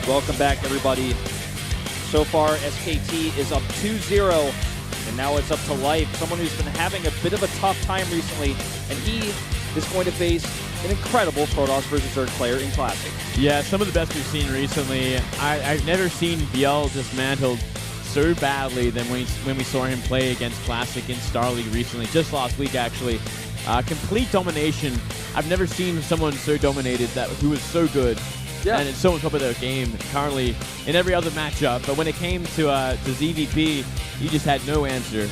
Welcome back, everybody. So far, SKT is up 2-0, and now it's up to Life, someone who's been having a bit of a tough time recently, and he is going to face an incredible Protoss versus Zerg player in Classic. Yeah, some of the best we've seen recently. I've never seen BL dismantled so badly than when we saw him play against Classic in Star League recently, just last week actually. Complete domination. I've never seen someone so dominated who was so good. Yeah. And it's so on top of their game currently in every other matchup. But when it came to ZVP, he just had no answer.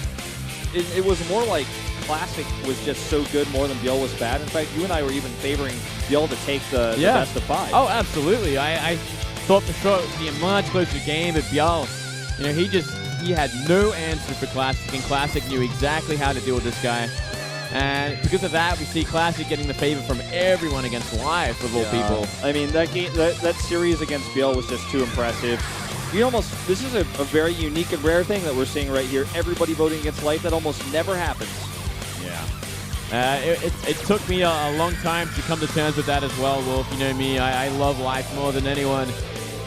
It was more like Classic was just so good more than Biel was bad. In fact, you and I were even favoring Biel to take the best of 5. Oh, absolutely. I thought for sure it would be a much closer game, but Biel, you know, he had no answer for Classic, and Classic knew exactly how to deal with this guy. And because of that, we see Classic getting the favor from everyone against Life, of all people. I mean, that series against Biel was just too impressive. This is a very unique and rare thing that we're seeing right here. Everybody voting against Life. That almost never happens. Yeah. It took me a long time to come to terms with that as well, Wolf. You know me, I love Life more than anyone.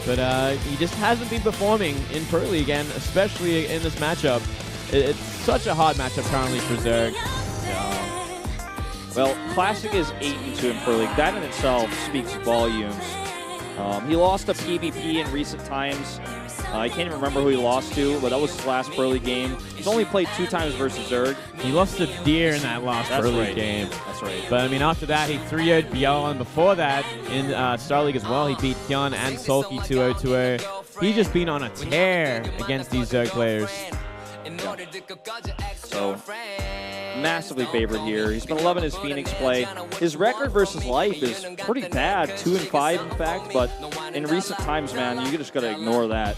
But he just hasn't been performing in Pro League again, especially in this matchup. It's such a hard matchup currently for Zerg. Well, Classic is 8-2 in Pro League. That in itself speaks volumes. He lost a PvP in recent times. I can't even remember who he lost to, but that was his last Pro League game. He's only played 2 times versus Zerg. He lost to Deer in that last Pro League game. That's right. But I mean, after that, he 3-0'd Biel, and before that, in Star League as well, he beat Hyun and Sulky 2-0-2-0. He's just been on a tear against these Zerg players. So, massively favored here. He's been loving his Phoenix play. His record versus Life is pretty bad, 2-5 in fact, but in recent times, man, you just gotta ignore that.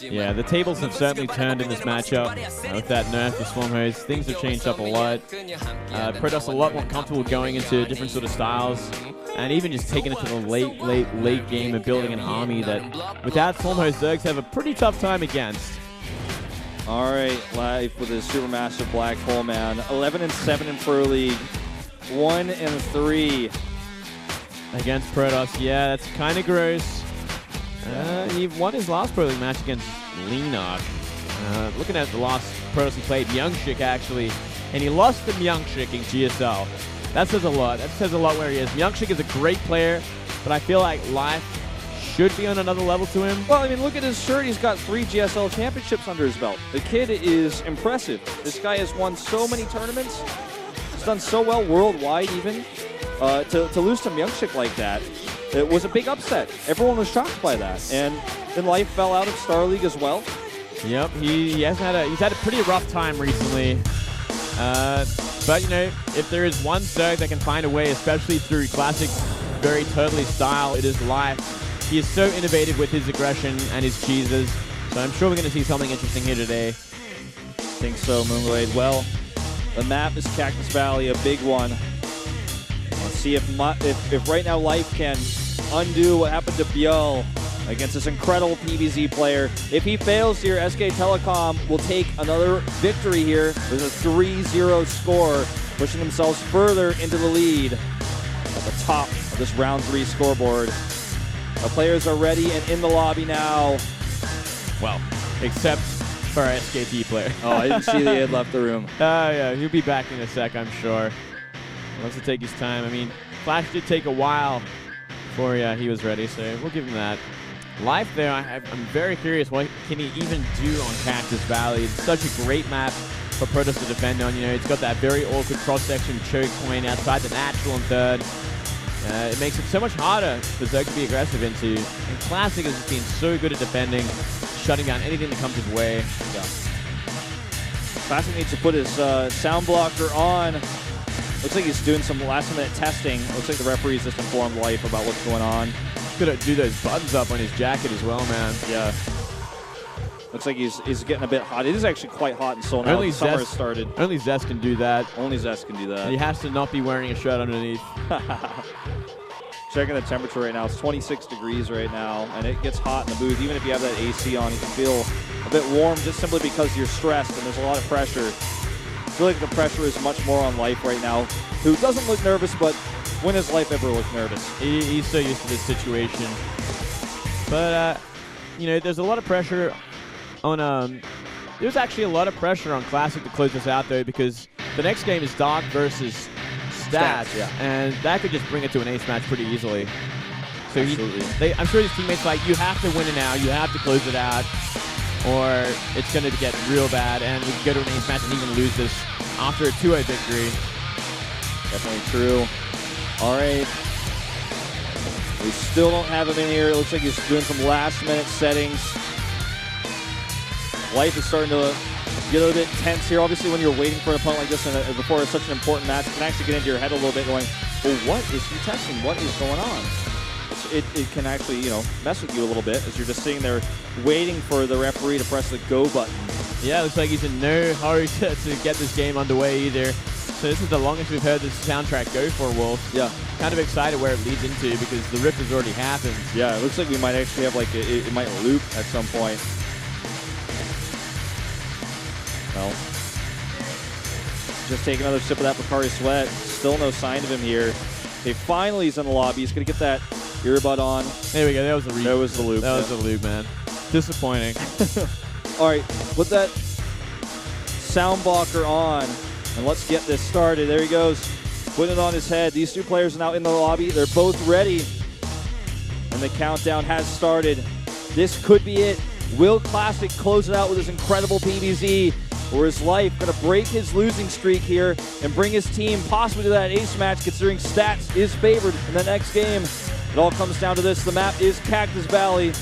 Yeah, the tables have certainly turned in this matchup. With that nerf to Swarm Hose, things have changed up a lot. Protoss a lot more comfortable going into different sort of styles, and even just taking it to the late game and building an army that, without Swarm Hose, Zergs have a pretty tough time against. All right, Life with his Supermassive Black Hole, man. 11-7 in Pro League, 1-3 against Protoss. Yeah, that's kind of gross. He won his last Pro League match against Leenock. Looking at the last Protoss he played, Myungshik actually, and he lost to Myungshik in GSL. That says a lot. That says a lot where he is. Myungshik is a great player, but I feel like Life should be on another level to him. Well, I mean, look at his shirt. He's got 3 GSL championships under his belt. The kid is impressive. This guy has won so many tournaments. He's done so well worldwide even. To lose to Myungshik like that, it was a big upset. Everyone was shocked by that. And then Life fell out of Star League as well. Yep, he's had a pretty rough time recently. But, you know, if there is one Zerg that can find a way, especially through Classic, very totally style, it is Life. He is so innovative with his aggression and his cheeses, so I'm sure we're going to see something interesting here today. I think so, Moonblade. Well, the map is Cactus Valley, a big one. Let's see if right now Life can undo what happened to Biel against this incredible PvZ player. If he fails here, SK Telecom will take another victory here with a 3-0 score, pushing themselves further into the lead at the top of this round 3 scoreboard. The players are ready and in the lobby now. Well, except for our SKT player. Oh, I didn't see that he had left the room. Yeah, he'll be back in a sec, I'm sure. Wants to take his time. I mean, Flash did take a while before he was ready, so we'll give him that. Life there, I'm very curious what can he even do on Cactus Valley. It's such a great map for Protoss to defend on. You know, it's got that very awkward cross-section choke point outside the natural and third. It makes it so much harder for Zerg to be aggressive into. And Classic has been so good at defending, shutting down anything that comes his way. Yeah. Classic needs to put his sound blocker on. Looks like he's doing some last-minute testing. Looks like the referee's just informed Life about what's going on. He's gonna do those buttons up on his jacket as well, man. Yeah. Looks like he's getting a bit hot. It is actually quite hot in Seoul now. Only summer has started. Only Zest can do that. Only Zest can do that. And he has to not be wearing a shirt underneath. Checking the temperature right now. It's 26 degrees right now, and it gets hot in the booth. Even if you have that AC on, you can feel a bit warm just simply because you're stressed and there's a lot of pressure. I feel like the pressure is much more on Life right now, who doesn't look nervous, but when has Life ever looked nervous? He's so used to this situation. But, you know, there's a lot of pressure on, there's actually a lot of pressure on Classic to close this out, though, because the next game is Dark versus Stats, yeah. and that could just bring it to an ace match pretty easily. So I'm sure his teammates are like, you have to win it now, you have to close it out, or it's going to get real bad, and we can go to an ace match and even lose this after a 2-0 victory. Definitely true. All right. We still don't have him in here. It looks like he's doing some last-minute settings. Life is starting to get a little bit tense here. Obviously, when you're waiting for an opponent like this and before such an important match, it can actually get into your head a little bit going, well, what is he testing? What is going on? It can actually, you know, mess with you a little bit as you're just sitting there waiting for the referee to press the go button. Yeah, it looks like he's in no hurry to get this game underway either. So this is the longest we've heard this soundtrack go for, Wolf. Yeah. Kind of excited where it leads into because the rift has already happened. Yeah, it looks like we might actually have like, it might loop at some point. Well, just take another sip of that Pocari Sweat. Still no sign of him here. Okay, finally he's in the lobby. He's going to get that earbud on. There we go. That was the loop. That was the loop. That was the loop, man. Disappointing. All right, put that sound blocker on, and let's get this started. There he goes, putting it on his head. These two players are now in the lobby. They're both ready, and the countdown has started. This could be it. Will Classic close it out with his incredible PBZ, or is Life going to break his losing streak here and bring his team possibly to that ace match, considering Stats is favored in the next game? It all comes down to this. The map is Cactus Valley.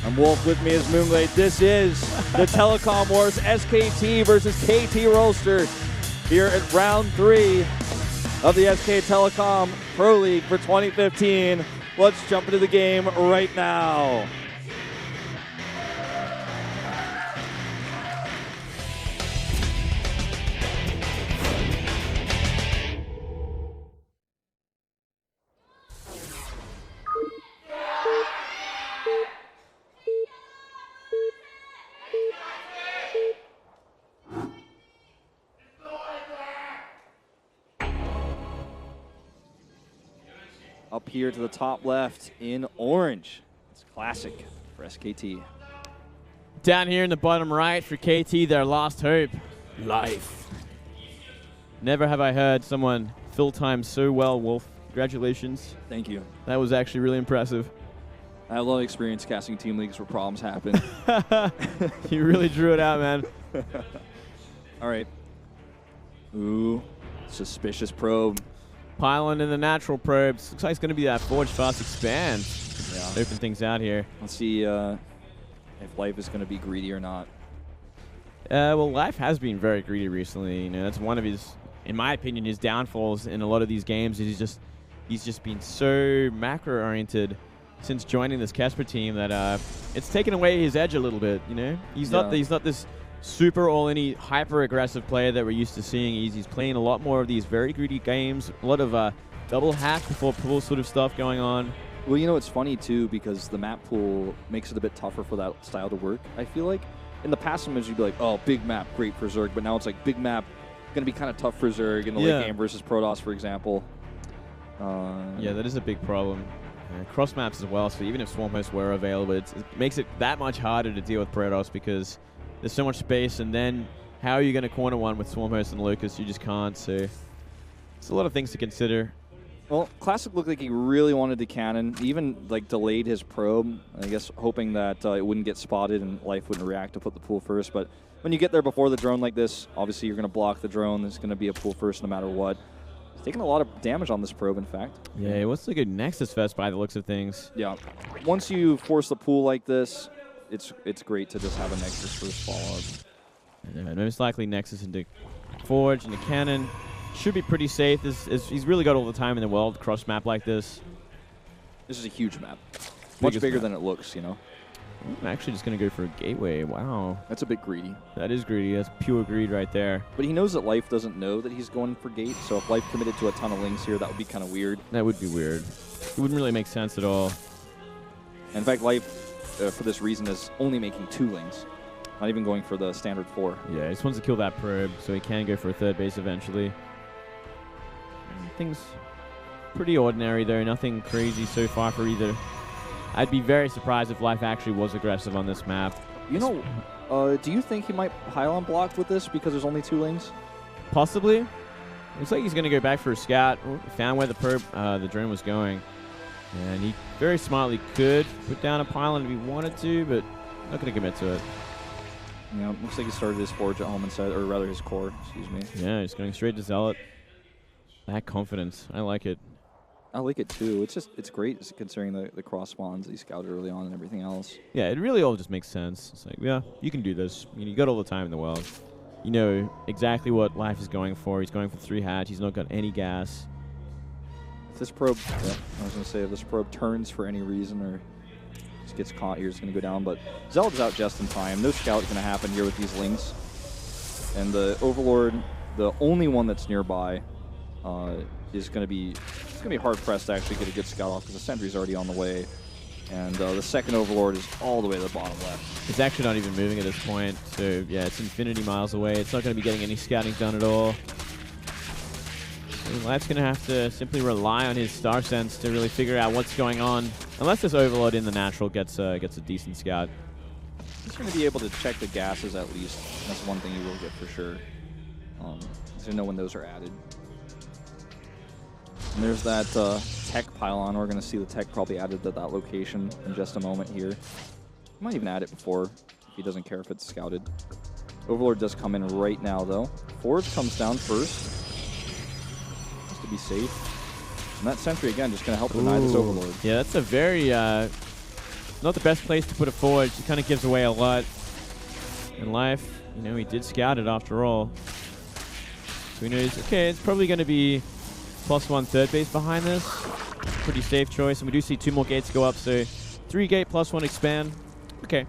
I'm Wolf, with me is Moonglade. This is the Telecom Wars, SKT versus KT Rolster here at round 3 of the SK Telecom Pro League for 2015. Let's jump into the game right now. Up here to the top left in orange, it's Classic for SKT. Down here in the bottom right for KT, their last hope, Life. Never have I heard someone fill time so well, Wolf. Congratulations. Thank you. That was actually really impressive. I have a lot of experience casting team leagues where problems happen. You really drew it out, man. All right. Ooh, suspicious probe. Pylon in the natural probes. Looks like it's going to be that Forge Fast Expand. Yeah. Open things out here. Let's see if Life is going to be greedy or not. Well, Life has been very greedy recently. You know, that's one of his, in my opinion, his downfalls in a lot of these games. He's just been so macro-oriented since joining this Casper team that it's taken away his edge a little bit. You know, he's not this super all-in hyper-aggressive player that we're used to seeing. He's playing a lot more of these very greedy games, a lot of double hack before pull sort of stuff going on. Well, you know, it's funny, too, because the map pool makes it a bit tougher for that style to work, I feel like. In the past, sometimes you'd be like, oh, big map, great for Zerg, but now it's like big map, going to be kind of tough for Zerg in the late game versus Protoss, for example. Yeah, that is a big problem. Cross maps as well, so even if Swarm Hosts were available, it makes it that much harder to deal with Protoss because there's so much space, and then how are you going to corner one with Swarm Host and Locust? You just can't, so it's a lot of things to consider. Well, Classic looked like he really wanted to cannon. He even like delayed his probe, I guess hoping that it wouldn't get spotted and Life wouldn't react to put the pool first. But when you get there before the drone like this, obviously you're going to block the drone. There's going to be a pool first no matter what. He's taking a lot of damage on this probe, in fact. Yeah, it wants to go Nexus first by the looks of things. Yeah. Once you force the pool like this, it's great to just have a Nexus first follow-up. Most likely Nexus into Forge, into Cannon. Should be pretty safe. He's really got all the time in the world, cross map like this. This is a huge map. Much bigger than it looks, you know. I'm actually just going to go for a gateway. Wow. That's a bit greedy. That is greedy. That's pure greed right there. But he knows that Life doesn't know that he's going for gate, so if Life committed to a ton of links here, that would be kind of weird. That would be weird. It wouldn't really make sense at all. In fact, Life, for this reason, is only making 2 links. Not even going for the standard 4. Yeah, he just wants to kill that probe, so he can go for a third base eventually. Things pretty ordinary, though. Nothing crazy so far for either I'd be very surprised if Life actually was aggressive on this map. You know, do you think he might pylon block with this because there's only 2 lanes? Possibly. Looks like he's going to go back for a scout. Oh, found where the drone was going. And he very smartly could put down a pylon if he wanted to, but not going to commit to it. Yeah, looks like he started his forge at home instead, or rather his core, excuse me. Yeah, he's going straight to Zealot. That confidence. I like it. I like it too. It's great considering the cross spawns that he scouted early on and everything else. Yeah, it really all just makes sense. It's like, yeah, you can do this. You got all the time in the world. You know exactly what Life is going for. He's going for 3 hatch. He's not got any gas. If this probe, yeah, I was going to say, if this probe turns for any reason or just gets caught here, it's going to go down. But Zealot's out just in time. No scout going to happen here with these links. And the Overlord, the only one that's nearby, is going to be hard pressed to actually get a good scout off because the sentry's already on the way. And the second Overlord is all the way to the bottom left. It's actually not even moving at this point. So, yeah, it's infinity miles away. It's not going to be getting any scouting done at all. So Life's going to have to simply rely on his star sense to really figure out what's going on. Unless this Overlord in the natural gets a decent scout. He's going to be able to check the gases at least. That's one thing he will get for sure. To know when those are added. And there's that tech pylon. We're going to see the tech probably added to that location in just a moment here. He might even add it before if he doesn't care if it's scouted. Overlord does come in right now, though. Forge comes down first. Just to be safe. And that sentry, again, just going to help deny this Overlord. Yeah, that's a very... not the best place to put a forge. It kind of gives away a lot in Life. You know, he did scout it after all. So he knows, okay, it's probably going to be +1 third base behind this. Pretty safe choice. And we do see 2 more gates go up, so 3 gate +1 expand. Okay.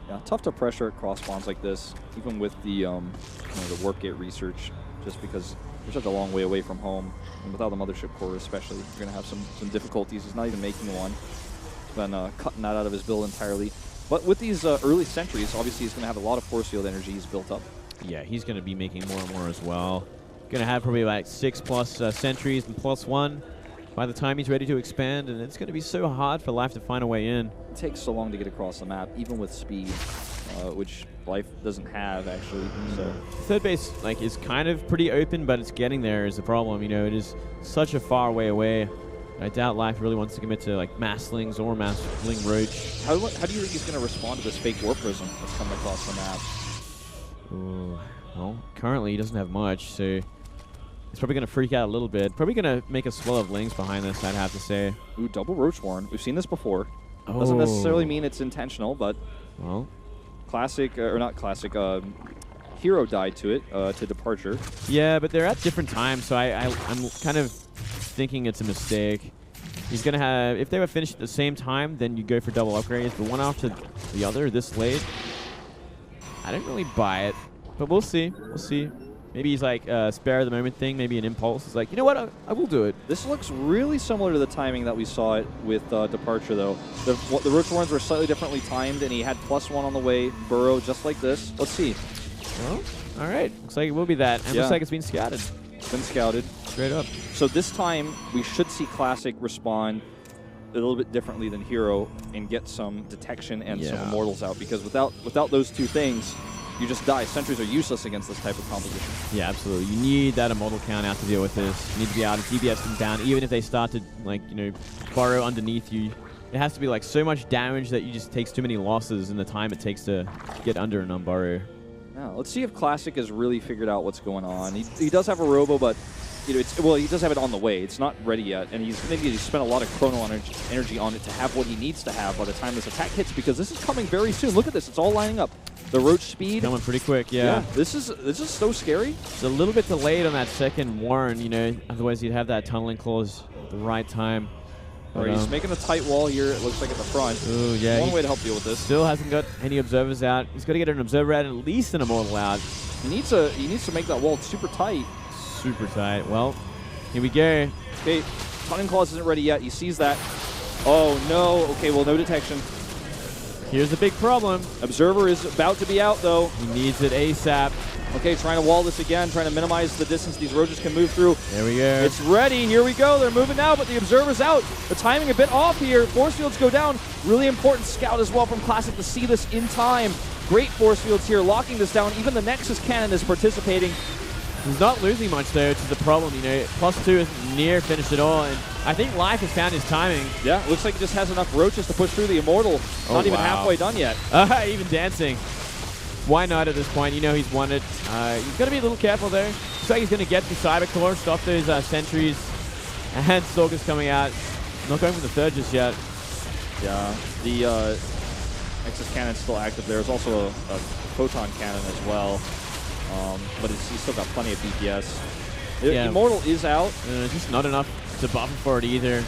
Yeah, tough to pressure at cross spawns like this, even with the the warp gate research, just because you're such a long way away from home. And without the mothership core especially, you're going to have some difficulties. He's not even making one. He's been cutting that out of his build entirely. But with these early sentries, obviously he's going to have a lot of force field energy he's built up. Yeah, he's going to be making more and more as well. Going to have probably like 6+ sentries and +1 by the time he's ready to expand, and it's going to be so hard for Life to find a way in. It takes so long to get across the map, even with speed, which Life doesn't have actually. So third base is kind of pretty open, but it's getting there is the problem. You know, it is such a far way away. I doubt Life really wants to commit to Masslings or Massling Roach. How do you think he's going to respond to this fake warp prism that's coming across the map? Ooh, well, currently he doesn't have much, so he's probably going to freak out a little bit. Probably going to make a swell of links behind this, I'd have to say. Ooh, double Roach Warren. We've seen this before. Oh. Doesn't necessarily mean it's intentional, but well, classic, or not classic, Hero died to it, to Departure. Yeah, but they're at different times, so I'm kind of thinking it's a mistake. He's going to have, if they were finished at the same time, then you go for double upgrades, but one after the other this late, I didn't really buy it, but we'll see. We'll see. Maybe he's spare of the moment thing, maybe an impulse. He's like, you know what, I will do it. This looks really similar to the timing that we saw it with Departure, though. The Roach Warrens were slightly differently timed, and he had +1 on the way, burrow just like this. Let's see. Well, all right. Looks like it will be that. And looks like it's been scouted. It's been scouted. Straight up. So this time, we should see Classic respond a little bit differently than Hero and get some detection and some Immortals out, because without those two things, you just die. Sentries are useless against this type of composition. Yeah, absolutely. You need that Immortal count out to deal with this. You need to be able to DBS them down, even if they start to, burrow underneath you. It has to be, so much damage that you just takes too many losses in the time it takes to get under an unburrow. Now, let's see if Classic has really figured out what's going on. He does have a Robo, but he does have it on the way. It's not ready yet, and he's spent a lot of chrono energy on it to have what he needs to have by the time this attack hits, because this is coming very soon. Look at this; it's all lining up. The Roach speed coming pretty quick. Yeah. This is so scary. It's a little bit delayed on that second Warren. Otherwise you'd have that tunneling clause at the right time. But, he's making a tight wall here. It looks like at the front. Ooh, yeah. One way to help deal with this. Still hasn't got any observers out. He's got to get an observer out and at least an Immortal out. He needs to make that wall super tight. Super tight. Well, here we go. Okay, Tunneling Clause isn't ready yet. He sees that. Oh, no. Okay, well, no detection. Here's the big problem. Observer is about to be out, though. He needs it ASAP. Okay, trying to wall this again, trying to minimize the distance these roaches can move through. There we go. It's ready. Here we go. They're moving now, but the Observer's out. The timing a bit off here. Force fields go down. Really important scout as well from Classic to see this in time. Great force fields here, locking this down. Even the Nexus cannon is participating. He's not losing much, though, which is the problem. You know, +2 isn't near finished at all, and I think Life has found his timing. Yeah, looks like he just has enough roaches to push through the Immortal. Not even halfway done yet. Even dancing. Why not at this point? You know he's won it. He's got to be a little careful there. Looks like he's going to get the Cyber Core, stop those sentries, and Stalker's coming out. Not going for the third just yet. Yeah, the Nexus cannon's still active. There's also a Photon cannon as well, but he's still got plenty of DPS. Yeah. Immortal is out. Just not enough to buff him for it either.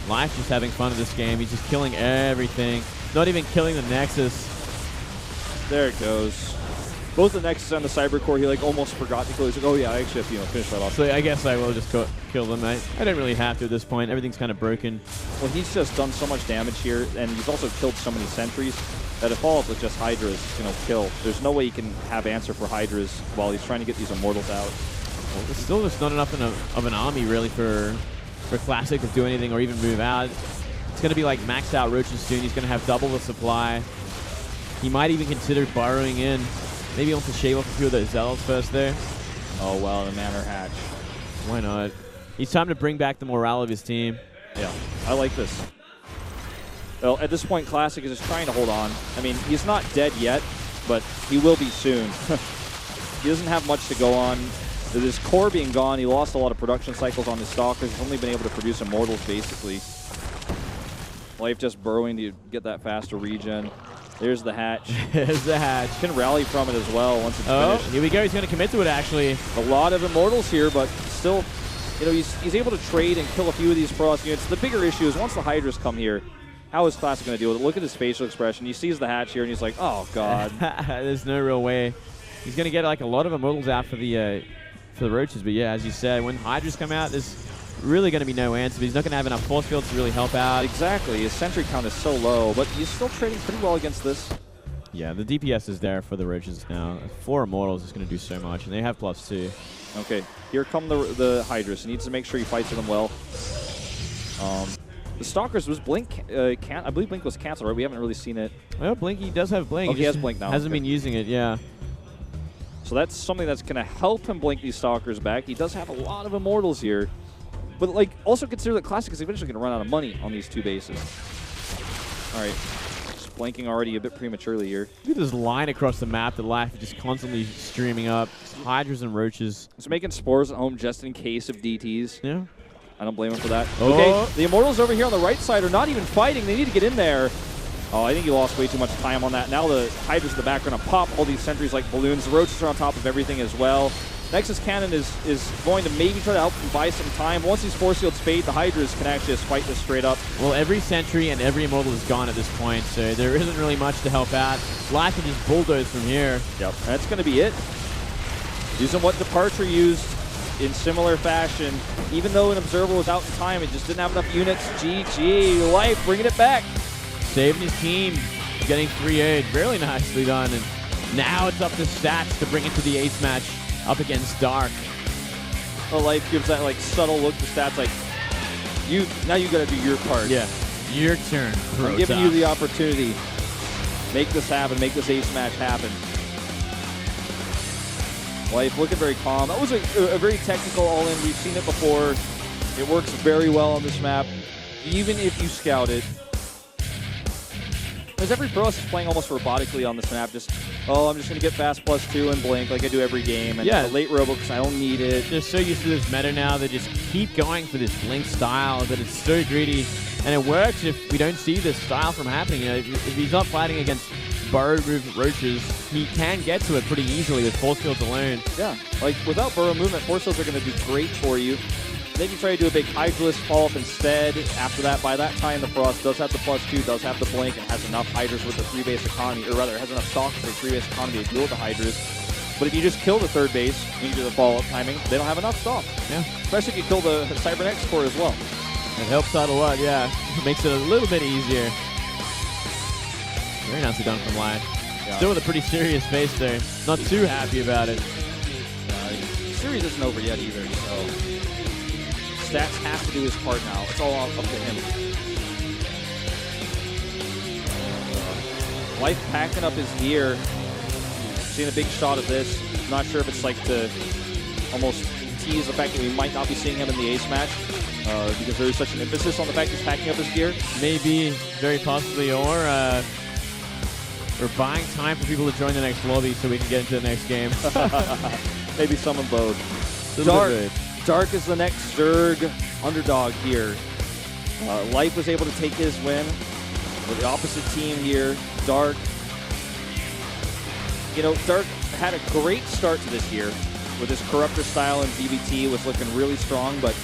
Life just having fun in this game. He's just killing everything. Not even killing the Nexus. There it goes. Both the Nexus and the Cyber Core, he like almost forgot to kill. He's like, oh yeah, I actually have to finish that off. So I guess I will just kill them. I don't really have to at this point. Everything's kind of broken. Well, he's just done so much damage here, and he's also killed so many sentries that a follow-up with just Hydra is going to kill. There's no way he can have answer for Hydras while he's trying to get these Immortals out. Well, there's still just not enough of an army, really, for Classic to do anything or even move out. It's going to be like maxed out roaches soon. He's going to have double the supply. He might even consider burrowing in. Maybe he wants to shave off a few of those Zealots first there. Oh, well, the Manor Hatch. Why not? It's time to bring back the morale of his team. Yeah, I like this. Well, at this point, Classic is just trying to hold on. I mean, he's not dead yet, but he will be soon. He doesn't have much to go on. With his core being gone, he lost a lot of production cycles on his Stalkers. He's only been able to produce Immortals, basically. Life just burrowing to get that faster regen. There's the hatch. There's the hatch. Can rally from it as well once it's finished. Here we go. He's going to commit to it, actually. A lot of Immortals here, but still, you know, he's able to trade and kill a few of these Frost units. The bigger issue is once the Hydras come here, how is Classic going to deal with it? Look at his facial expression. He sees the hatch here, and he's like, oh, God. There's no real way. He's going to get like a lot of Immortals out for the Roaches, but yeah, as you said, when Hydras come out, there's really going to be no answer. But he's not going to have enough force fields to really help out. Exactly. His sentry count is so low, but he's still trading pretty well against this. Yeah, the DPS is there for the Roaches now. 4 Immortals is going to do so much, and they have +2. Okay, here come the Hydras. He needs to make sure he fights with them well. The Stalkers was Blink. I believe Blink was canceled, right? We haven't really seen it. Well, Blink, he does have Blink. Oh, he has Blink now. Hasn't been using it, yeah. So that's something that's going to help him blink these Stalkers back. He does have a lot of Immortals here. But like, also consider that Classic is eventually going to run out of money on these 2 bases. All right. Just blanking already a bit prematurely here. Look at this line across the map that Life is just constantly streaming up. Hydras and Roaches. It's making Spores at home just in case of DTs. Yeah. I don't blame him for that. Oh. Okay, the Immortals over here on the right side are not even fighting. They need to get in there. Oh, I think he lost way too much time on that. Now the Hydras in the back are going to pop all these sentries like balloons. The Roaches are on top of everything as well. Nexus Cannon is going to maybe try to help him buy some time. Once these force fields fade, the Hydras can actually just fight this straight up. Well, every sentry and every Immortal is gone at this point, so there isn't really much to help out. Life can just bulldoze from here. Yep. That's going to be it. Using what Departure used in similar fashion. Even though an Observer was out in time, it just didn't have enough units. GG. Life bringing it back. Saving his team. Getting 3-8. Really nicely done. And now it's up to Stats to bring it to the ace match up against Dark. Oh, Life gives that like subtle look to Stats like, now you got to do your part. Yeah. Your turn. I'm giving you the opportunity. Make this happen. Make this ace match happen. Life looking very calm. That was a very technical all-in. We've seen it before. It works very well on this map, even if you scout it. Because every pro is playing almost robotically on this map. Just, oh, I'm just going to get fast +2 and blink like I do every game. And yeah, the late robo because I don't need it. They're so used to this meta now. They just keep going for this blink style that it's so greedy. And it works if we don't see this style from happening. You know, if he's not fighting against burrow movement Roaches, he can get to it pretty easily with force fields alone. Yeah, like without burrow movement, force fields are going to do great for you. Then you try to do a big Hydralist follow-up instead. After that, by that time, the Frost does have the +2, does have the blink, and has enough Hydras with the 3-base economy, or rather, has enough stock for the 3-base economy to deal with the Hydras. But if you just kill the 3rd base, and you do the follow-up timing, they don't have enough stock. Yeah. Especially if you kill the Cybernex core as well. It helps out a lot, yeah. It makes it a little bit easier. Very nicely done from Life. Yeah. Still with a pretty serious face there. Not too happy about it. The series isn't over yet either, so Stats has to do his part now. It's all up to him. Life packing up his gear. Seeing a big shot of this. Not sure if it's like to almost tease the fact that we might not be seeing him in the ace match because there is such an emphasis on the fact he's packing up his gear. Maybe, very possibly, or we're buying time for people to join the next lobby so we can get into the next game. Maybe some of both. Dark is the next Zerg underdog here. Life was able to take his win with the opposite team here. Dark. You know, Dark had a great start to this year with his Corruptor style, and BBT was looking really strong, but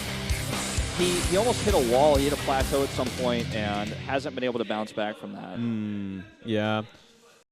he almost hit a wall. He hit a plateau at some point and hasn't been able to bounce back from that. Yeah.